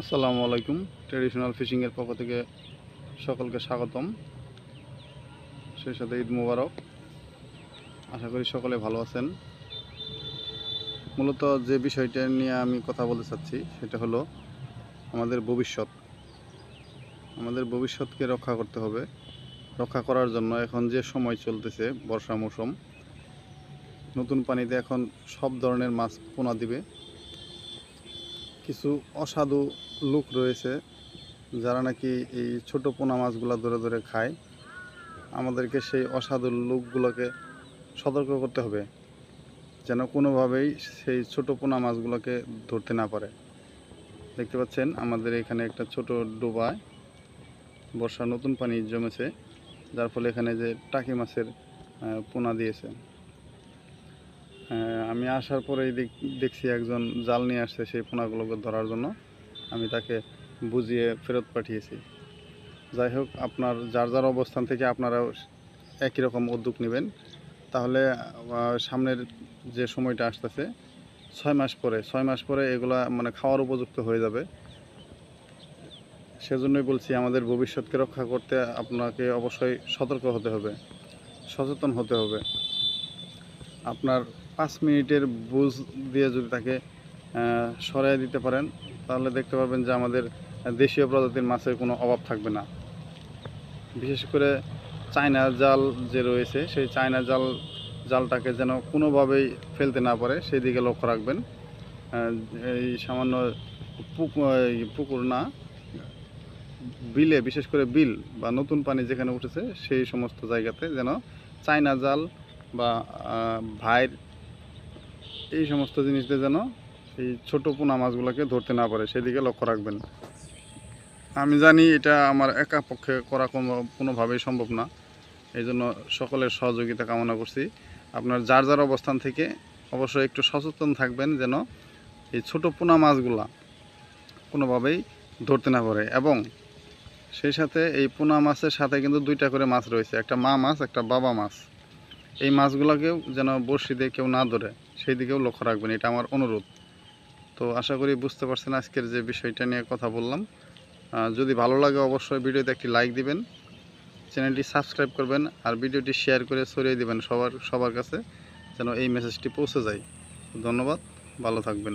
আসসালামু আলাইকুম। ট্র্যাডিশনাল ফিশিংয়ের পক্ষ থেকে সকলকে স্বাগতম, সেই সাথে ঈদ মোবারক। আশা করি সকলে ভালো আছেন। মূলত যে বিষয়টা নিয়ে আমি কথা বলতে চাচ্ছি সেটা হলো আমাদের ভবিষ্যৎকে রক্ষা করতে হবে। রক্ষা করার জন্য এখন যে সময় চলতেছে বর্ষা মৌসুম, নতুন পানিতে এখন সব ধরনের মাছ পোনা দিবে। কিছু অসাধু লোক রয়েছে যারা নাকি এই ছোট পোনা মাছগুলো ধরে ধরে খায়। আমাদেরকে সেই অসাধু লোকগুলোকে সতর্ক করতে হবে যেন কোনোভাবেই সেই ছোট পোনা মাছগুলোকে ধরতে না পারে। দেখতে পাচ্ছেন আমাদের এখানে একটা ছোট ডোবায় বর্ষার নতুন পানি জমেছে, যার ফলে এখানে যে টাকি মাছের পোনা দিয়েছে। আমি আসার পরেই দেখছি একজন জাল নিয়ে আসছে সেই পোনাগুলোকে ধরার জন্য। আমি তাকে বুঝিয়ে ফেরত পাঠিয়েছি। যাই হোক, আপনার যার যার অবস্থান থেকে আপনারাও একই রকম উদ্যোগ নেবেন, তাহলে সামনের যে সময়টা আসতেছে 6 মাস পরে এগুলা মানে খাওয়ার উপযুক্ত হয়ে যাবে। সেজন্যই বলছি, আমাদের ভবিষ্যৎকে রক্ষা করতে আপনাকে অবশ্যই সতর্ক হতে হবে, সচেতন হতে হবে। আপনার 5 মিনিটের বুঝ দিয়ে যদি তাকে সরাই দিতে পারেন, তাহলে দেখতে পাবেন যে আমাদের দেশীয় প্রজাতির মাছের কোনো অভাব থাকবে না। বিশেষ করে চায়না জাল যে রয়েছে, সেই চায়না জালটাকে যেন কোনোভাবেই ফেলতে না পারে সেই দিকে লক্ষ্য রাখবেন। এই সামান্য পুকুর না, বিলে, বিশেষ করে বিল বা নতুন পানি যেখানে উঠেছে সেই সমস্ত জায়গাতে যেন চায়না জাল বা ভাইর এই সমস্ত জিনিসটা যেন এই ছোট পোনা মাছগুলোকে ধরতে না পারে সেদিকে লক্ষ্য রাখবেন। আমি জানি এটা আমার একা পক্ষে করা কোনোভাবেই সম্ভব না, এই জন্য সকলের সহযোগিতা কামনা করছি। আপনার যার যার অবস্থান থেকে অবশ্যই একটু সচেতন থাকবেন যেন এই ছোট পোনা মাছগুলা কোনোভাবেই ধরতে না পারে। এবং সেই সাথে এই পোনা মাছের সাথে কিন্তু 2টা করে মাছ রয়েছে, একটা মা মাছ, একটা বাবা মাছ। এই মাছগুলোকেও যেন বড়শি দিয়ে কেউ না ধরে সেই দিকেও লক্ষ্য রাখবেন, এটা আমার অনুরোধ। তো আশা করি বুঝতে পারছেন আজকের যে বিষয়টা নিয়ে কথা বললাম। যদি ভালো লাগে অবশ্যই ভিডিওতে একটি লাইক দিবেন, চ্যানেলটি সাবস্ক্রাইব করবেন, আর ভিডিওটি শেয়ার করে ছড়িয়ে দিবেন সবার কাছে যেন এই মেসেজটি পৌঁছে যায়। ধন্যবাদ, ভালো থাকবেন।